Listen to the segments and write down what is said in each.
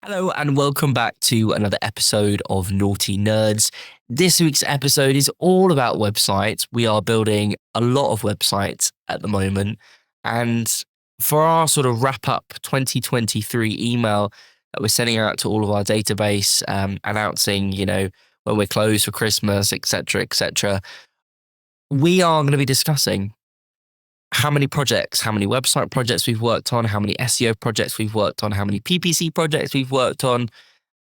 Hello and welcome back to another episode of Naughty Nerds. This week's episode is all about websites. We are building a lot of websites at the moment. And for our sort of wrap up 2023 email that we're sending out to all of our database, announcing, when we're closed for Christmas, etc., we are going to be discussing how many projects, how many website projects we've worked on, how many SEO projects we've worked on, how many PPC projects we've worked on.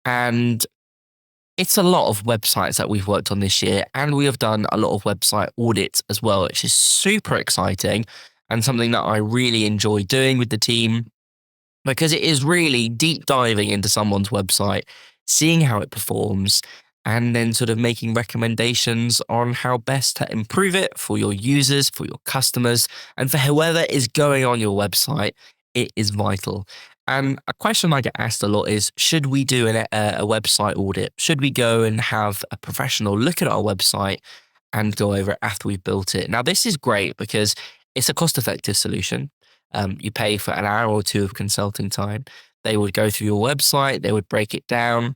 And it's a lot of websites that we've worked on this year. And we have done a lot of website audits as well, which is super exciting and something that I really enjoy doing with the team because it is really deep diving into someone's website, seeing how it performs, and then sort of making recommendations on how best to improve it for your users, for your customers, and for whoever is going on your website. It is vital. And a question I get asked a lot is, should we do a website audit? Should we go and have a professional look at our website and go over it after we've built it? Now, this is great because it's a cost-effective solution. You pay for an hour or two of consulting time. They would go through your website, they would break it down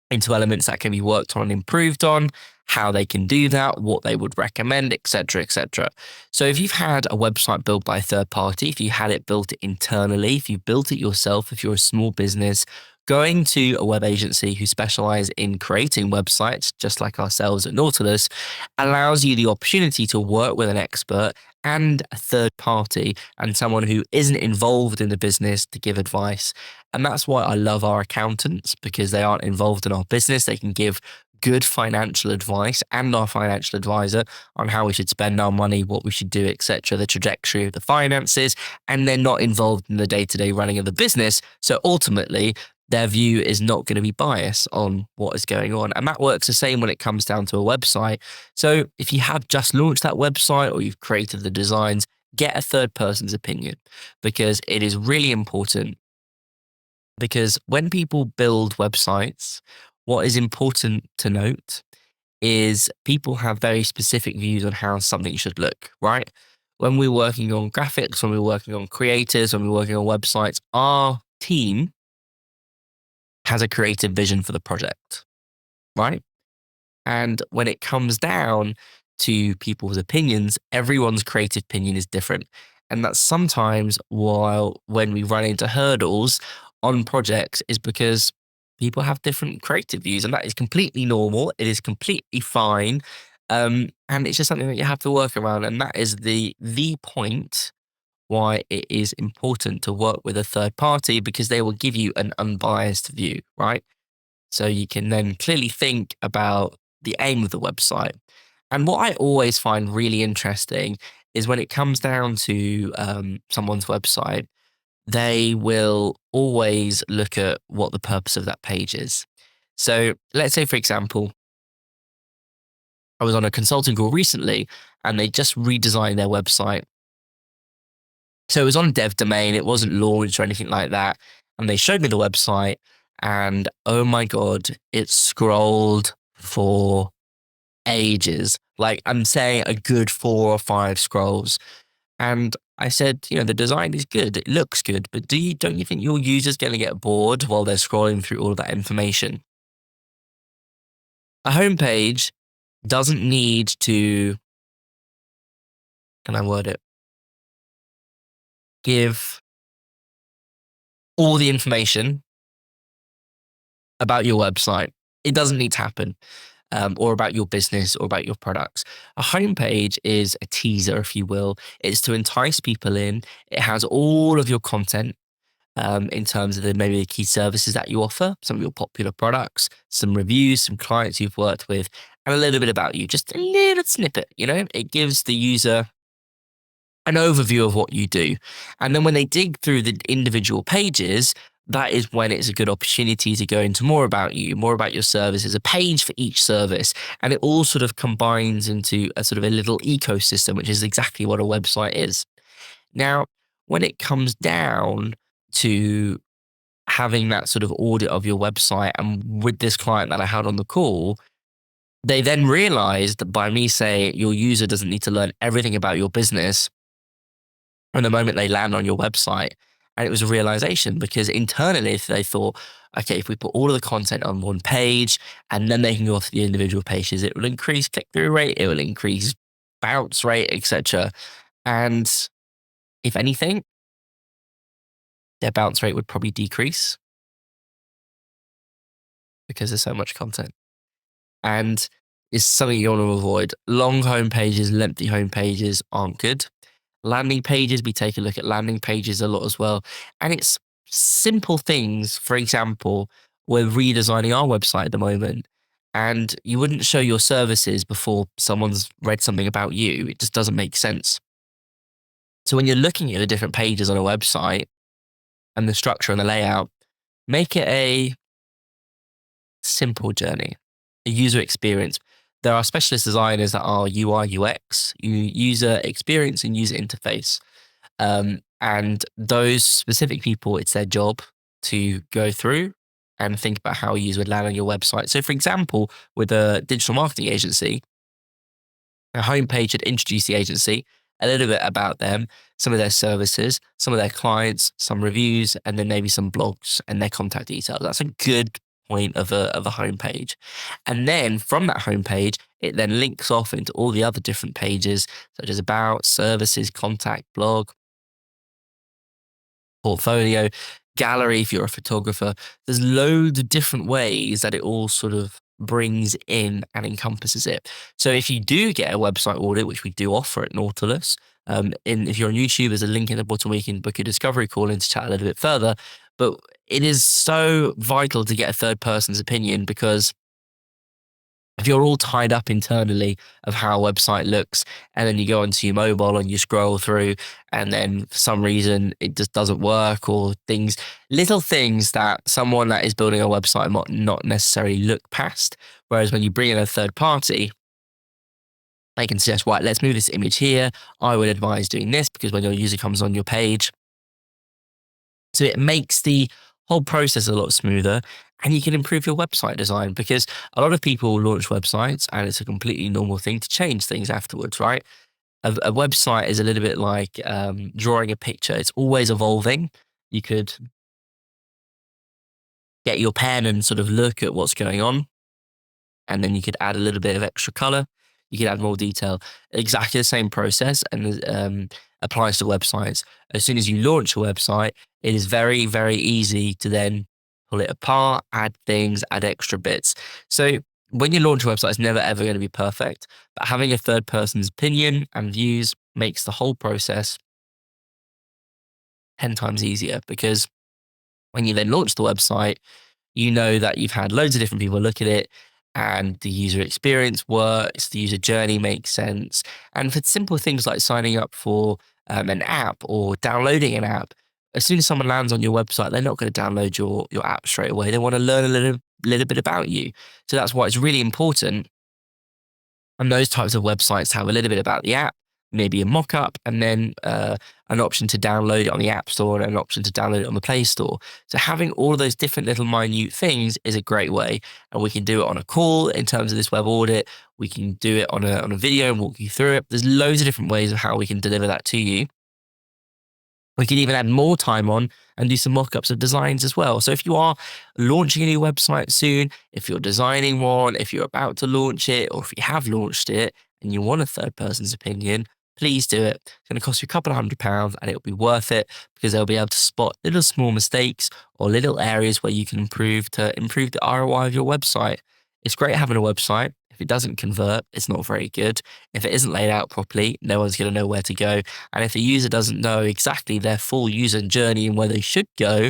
into elements that can be worked on and improved on, how they can do that, what they would recommend, etc. So if you've had a website built by a third party, if you had it built internally, if you built it yourself, if you're a small business, going to a web agency who specialize in creating websites, just like ourselves at Nautilus, allows you the opportunity to work with an expert and a third party and someone who isn't involved in the business to give advice. And that's why I love our accountants, because they aren't involved in our business. They can give good financial advice and our financial advisor on how we should spend our money, what we should do, etc., the trajectory of the finances, and they're not involved in the day-to-day running of the business. So ultimately, their view is not going to be biased on what is going on. And that works the same when it comes down to a website. So if you have just launched that website or you've created the designs, get a third person's opinion, because it is really important. Because when people build websites, what is important to note is people have very specific views on how something should look, right? When we're working on graphics, when we're working on creators, when we're working on websites, our team has a creative vision for the project, right? And when it comes down to people's opinions, everyone's creative opinion is different. And that's sometimes when we run into hurdles on projects is because people have different creative views, and that is completely normal. It is completely fine. And it's just something that you have to work around. And that is the point why it is important to work with a third party, because they will give you an unbiased view, right? So you can then clearly think about the aim of the website. And what I always find really interesting is when it comes down to someone's website, they will always look at what the purpose of that page is. So let's say, for example, I was on a consulting call recently and they just redesigned their website. So it was on dev domain, it wasn't launched or anything like that. And they showed me the website and oh my God, it scrolled for ages. Like I'm saying a good 4 or 5 scrolls. And I said, the design is good, it looks good, but don't you think your user's going to get bored while they're scrolling through all of that information? A homepage doesn't need to, can I word it? Give all the information about your website. It doesn't need to happen. Or about your business or about your products. A homepage is a teaser, if you will. It's to entice people in. It has all of your content in terms of maybe the key services that you offer, some of your popular products, some reviews, some clients you've worked with, and a little bit about you, just a little snippet, It gives the user an overview of what you do. And then when they dig through the individual pages, that is when it's a good opportunity to go into more about you, more about your services, a page for each service. And it all sort of combines into a sort of a little ecosystem, which is exactly what a website is. Now, when it comes down to having that sort of audit of your website, and with this client that I had on the call, they then realized that by me saying your user doesn't need to learn everything about your business from the moment they land on your website, And it was a realization because internally, if they thought, okay, if we put all of the content on one page and then they can go off the individual pages, it will increase click through rate, it will increase bounce rate, etc. And if anything, their bounce rate would probably decrease because there's so much content. And it's something you want to avoid. Long home pages, lengthy home pages aren't good. Landing pages, we take a look at landing pages a lot as well. And it's simple things. For example, we're redesigning our website at the moment, and you wouldn't show your services before someone's read something about you. It just doesn't make sense. So when you're looking at the different pages on a website and the structure and the layout, make it a simple journey, a user experience. There are specialist designers that are UI, UX, user experience and user interface. And those specific people, it's their job to go through and think about how a user would land on your website. So, for example, with a digital marketing agency, a homepage should introduce the agency, a little bit about them, some of their services, some of their clients, some reviews, and then maybe some blogs and their contact details. That's a good point of a homepage. And then from that homepage, it then links off into all the other different pages, such as about, services, contact, blog, portfolio, gallery if you're a photographer. There's loads of different ways that it all sort of brings in and encompasses it. So if you do get a website audit, which we do offer at Nautilus, if you're on YouTube, there's a link in the bottom where you can book a discovery call in to chat a little bit further. But it is so vital to get a third person's opinion, because if you're all tied up internally of how a website looks, and then you go onto your mobile and you scroll through, and then for some reason it just doesn't work, or little things that someone that is building a website might not necessarily look past. Whereas when you bring in a third party, they can suggest, right, let's move this image here. I would advise doing this because when your user comes on your page, so it makes the whole process a lot smoother, and you can improve your website design, because a lot of people launch websites and it's a completely normal thing to change things afterwards, right? A website is a little bit like drawing a picture. It's always evolving. You could get your pen and sort of look at what's going on, and then you could add a little bit of extra color. You could add more detail. Exactly the same process, and applies to websites. As soon as you launch a website, it is very, very easy to then pull it apart, add things, add extra bits. So when you launch a website, it's never ever going to be perfect, but having a third person's opinion and views makes the whole process 10 times easier, because when you then launch the website, you know that you've had loads of different people look at it, and the user experience works, the user journey makes sense. And for simple things like signing up for an app or downloading an app, as soon as someone lands on your website, they're not going to download your app straight away. They want to learn a little bit about you. So that's why it's really important. And those types of websites have a little bit about the app, maybe a mock-up, and then an option to download it on the App Store and an option to download it on the Play Store. So having all of those different little minute things is a great way. And we can do it on a call in terms of this web audit. We can do it on a video and walk you through it. There's loads of different ways of how we can deliver that to you. We can even add more time on and do some mock-ups of designs as well. So if you are launching a new website soon, if you're designing one, if you're about to launch it, or if you have launched it and you want a third person's opinion, please do it. It's going to cost you a couple of £100 and it'll be worth it, because they'll be able to spot little small mistakes or little areas where you can improve the ROI of your website. It's great having a website. If it doesn't convert, it's not very good. If it isn't laid out properly, no one's going to know where to go. And if the user doesn't know exactly their full user journey and where they should go,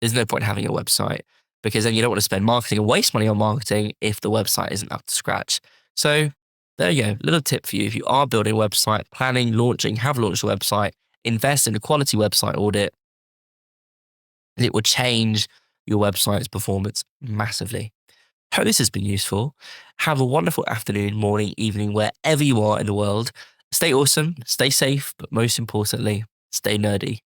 there's no point having a website, because then you don't want to spend marketing and waste money on marketing if the website isn't up to scratch. So there you go. Little tip for you. If you are building a website, planning, launching, have launched a website, invest in a quality website audit. It will change your website's performance massively. Hope this has been useful. Have a wonderful afternoon, morning, evening, wherever you are in the world. Stay awesome, stay safe, but most importantly, stay nerdy.